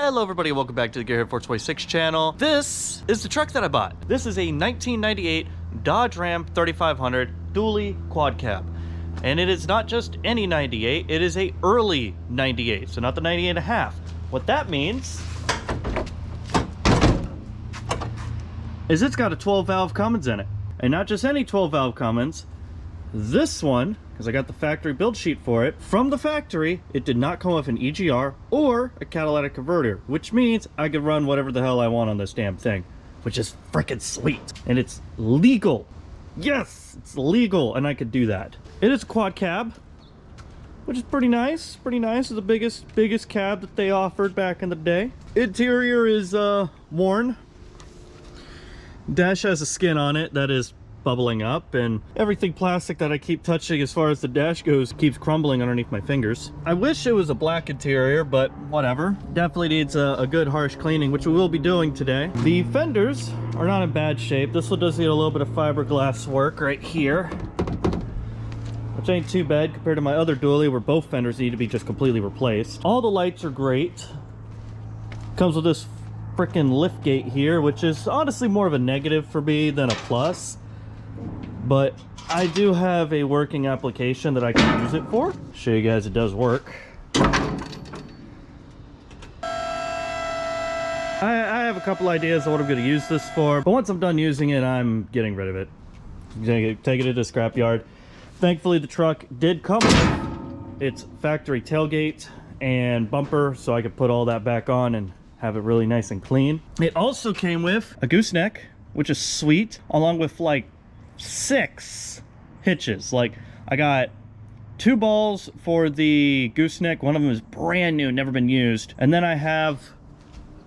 Hello everybody, welcome back to the Gearhead 426 channel. This is the truck that I bought. This is a 1998 Dodge Ram 3500 dually quad cab. And it is not just any 98, it is a early 98, so not the 98 and a half. What that means is it's got a 12-valve Cummins in it. And not just any 12-valve Cummins. This one, because I got the factory build sheet for it, from the factory, it did not come with an EGR or a catalytic converter, which means I could run whatever the hell I want on this damn thing, which is freaking sweet. And it's legal. Yes, it's legal, and I could do that. It is a quad cab, which is pretty nice. Pretty nice. It's the biggest cab that they offered back in the day. Interior is worn. Dash has a skin on it that is bubbling up, and everything plastic that I keep touching as far as the dash goes keeps crumbling underneath my fingers. I wish it was a black interior, but whatever. Definitely needs a good harsh cleaning, which we will be doing today. The fenders are not in bad shape. This one does need a little bit of fiberglass work right here, which ain't too bad compared to my other dually where both fenders need to be just completely replaced. All the lights are great. Comes with this freaking lift gate here, which is honestly more of a negative for me than a plus. But I do have a working application that I can use it for. Show you guys it does work. I have a couple ideas of what I'm going to use this for, but once I'm done using it, I'm getting rid of it. I'm going to take it to the scrapyard. Thankfully, the truck did come with its factory tailgate and bumper, so I could put all that back on and have it really nice and clean. It also came with a gooseneck, which is sweet, along with like 6 hitches. Like, I got 2 balls for the gooseneck. One of them is brand new, never been used. And then I have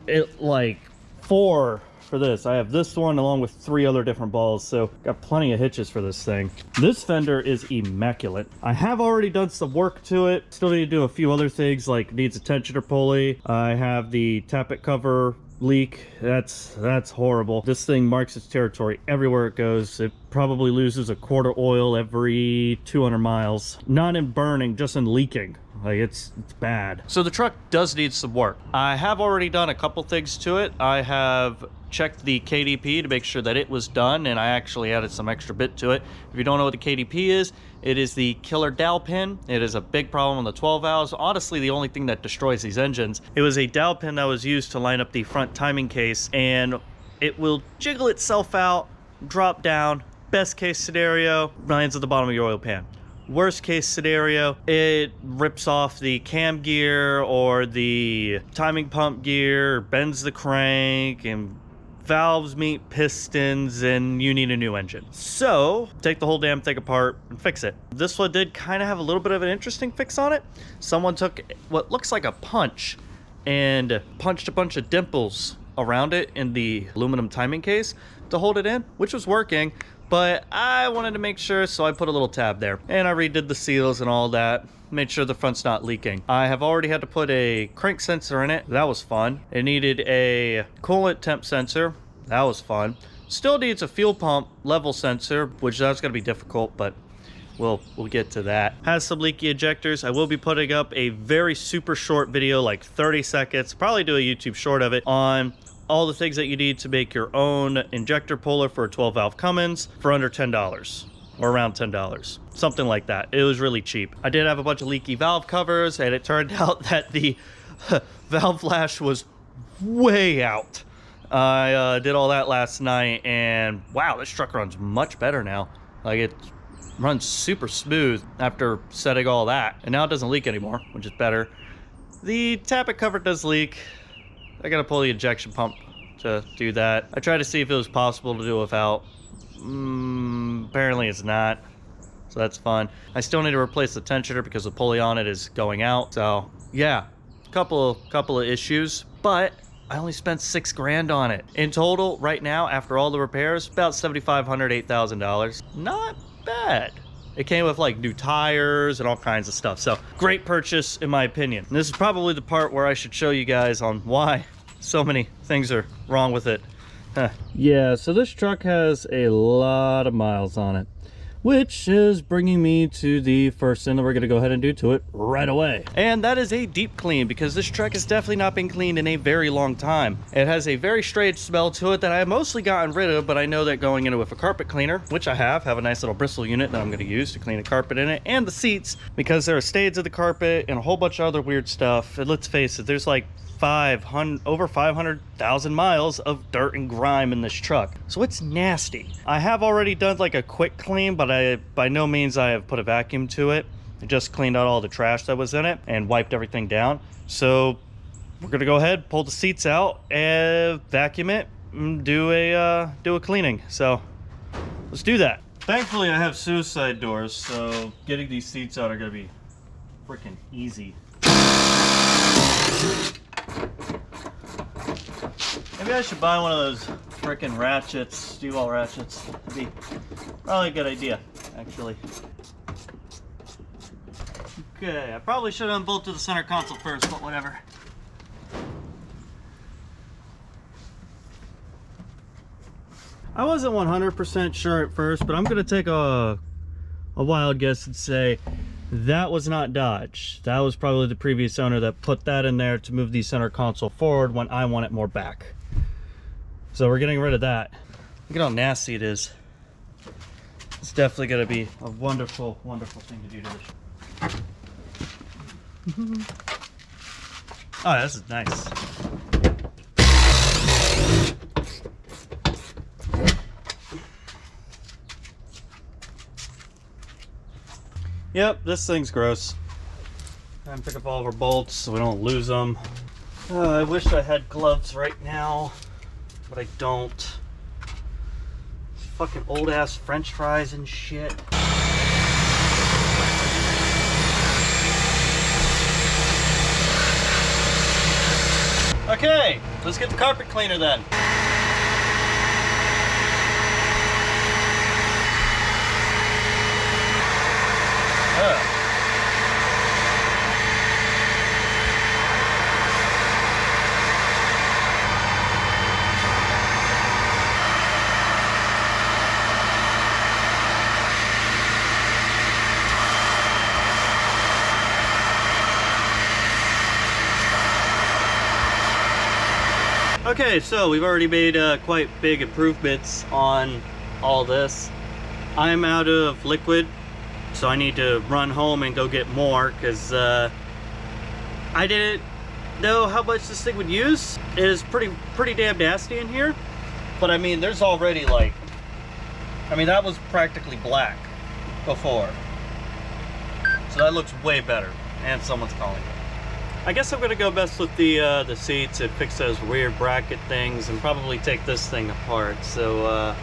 it like 4 for this. I have this one along with 3 other different balls, so got plenty of hitches for this thing. This fender is immaculate. I have already done some work to it. Still need to do a few other things, like needs a tensioner pulley. I have the tappet cover leak. That's horrible. This thing marks its territory everywhere it goes. It probably loses a quart of oil every 200 miles. Not in burning, just in leaking. Like, it's bad. So the truck does need some work. I have already done a couple things to it. I have checked the KDP to make sure that it was done, and I actually added some extra bit to it. If you don't know what the KDP is, it is the killer dowel pin. It is a big problem on the 12 valves. Honestly, the only thing that destroys these engines. It was a dowel pin that was used to line up the front timing case, and it will jiggle itself out, drop down. Best case scenario, lands at the bottom of your oil pan. Worst case scenario, it rips off the cam gear or the timing pump gear, bends the crank, and valves meet pistons, and you need a new engine. So take the whole damn thing apart and fix it. This one did kind of have a little bit of an interesting fix on it. Someone took what looks like a punch and punched a bunch of dimples around it in the aluminum timing case to hold it in, which was working. But I wanted to make sure, so I put a little tab there. And I redid the seals and all that. Made sure the front's not leaking. I have already had to put a crank sensor in it. That was fun. It needed a coolant temp sensor. That was fun. Still needs a fuel pump level sensor, which that's going to be difficult, but we'll get to that. Has some leaky injectors. I will be putting up a very super short video, like 30 seconds. Probably do a YouTube short of it on all the things that you need to make your own injector puller for a 12-valve Cummins for under $10 or around $10, something like that. It was really cheap. I did have a bunch of leaky valve covers, and it turned out that the valve flash was way out. I did all that last night, and wow, this truck runs much better now. Like, it runs super smooth after setting all that, and now it doesn't leak anymore, which is better. The tappet cover does leak. I gotta pull the injection pump to do that. I tried to see if it was possible to do without. Apparently it's not, so that's fun. I still need to replace the tensioner because the pulley on it is going out. So yeah, couple of issues, but I only spent $6 grand on it. In total, right now, after all the repairs, about $7,500, $8,000. Not bad. It came with like new tires and all kinds of stuff. So great purchase in my opinion. And this is probably the part where I should show you guys on why so many things are wrong with it. Yeah, so this truck has a lot of miles on it, which is bringing me to the first thing that we're going to go ahead and do to it right away. And that is a deep clean, because this truck has definitely not been cleaned in a very long time. It has a very strange smell to it that I have mostly gotten rid of, but I know that going into it with a carpet cleaner, which I have a nice little bristle unit that I'm going to use to clean the carpet in it, and the seats, because there are stains of the carpet and a whole bunch of other weird stuff. And let's face it, there's like over 500,000 miles of dirt and grime in this truck, so it's nasty. I have already done like a quick clean, but by no means I have put a vacuum to it. I just cleaned out all the trash that was in it and wiped everything down. So we're gonna go ahead, pull the seats out, and vacuum it, and do a cleaning. So let's do that. Thankfully I have suicide doors, so getting these seats out are gonna be freaking easy. Maybe I should buy one of those frickin' ratchets, steel ratchets. That'd be probably a good idea, actually. Okay, I probably should have unbolted the center console first, but whatever. I wasn't 100% sure at first, but I'm gonna take a wild guess and say that was not Dodge. That was probably the previous owner that put that in there to move the center console forward when I want it more back. So we're getting rid of that. Look at how nasty it is. It's definitely going to be a wonderful, wonderful thing to do to this. Oh, this is nice. Yep, this thing's gross. I'm pick up all of our bolts so we don't lose them. I wish I had gloves right now, but I don't. These fucking old ass French fries and shit. Okay, let's get the carpet cleaner then. Okay, so we've already made quite big improvements on all this. I'm out of liquid, so I need to run home and go get more, because I didn't know how much this thing would use. It is pretty damn nasty in here, but I mean, there's already like, I mean, that was practically black before, so that looks way better. And someone's calling me. I guess I'm gonna go mess with the seats and fix those weird bracket things, and probably take this thing apart. So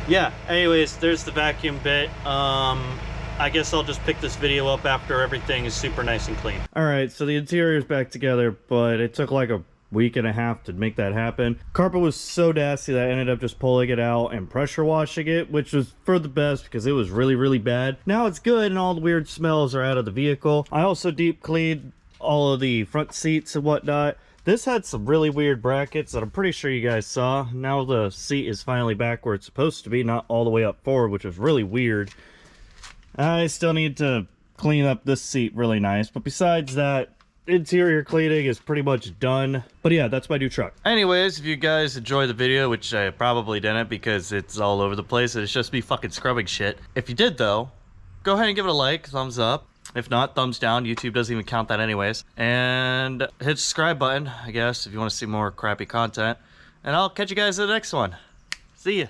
yeah, anyways, there's the vacuum bit. I guess I'll just pick this video up after everything is super nice and clean. All right, so the interior is back together, but it took like a week and a half to make that happen. Carpet was so nasty that I ended up just pulling it out and pressure washing it, which was for the best because it was really bad. Now it's good and all the weird smells are out of the vehicle. I also deep cleaned all of the front seats and whatnot. This had some really weird brackets that I'm pretty sure you guys saw. Now the seat is finally back where it's supposed to be, not all the way up forward, which is really weird. I still need to clean up this seat really nice, but besides that, interior cleaning is pretty much done. But yeah, that's my new truck. Anyways, if you guys enjoyed the video, which I probably didn't because it's all over the place and it's just me fucking scrubbing shit. If you did though, go ahead and give it a like, thumbs up. If not, thumbs down. YouTube doesn't even count that anyways. And hit the subscribe button, I guess, if you want to see more crappy content. And I'll catch you guys in the next one. See ya.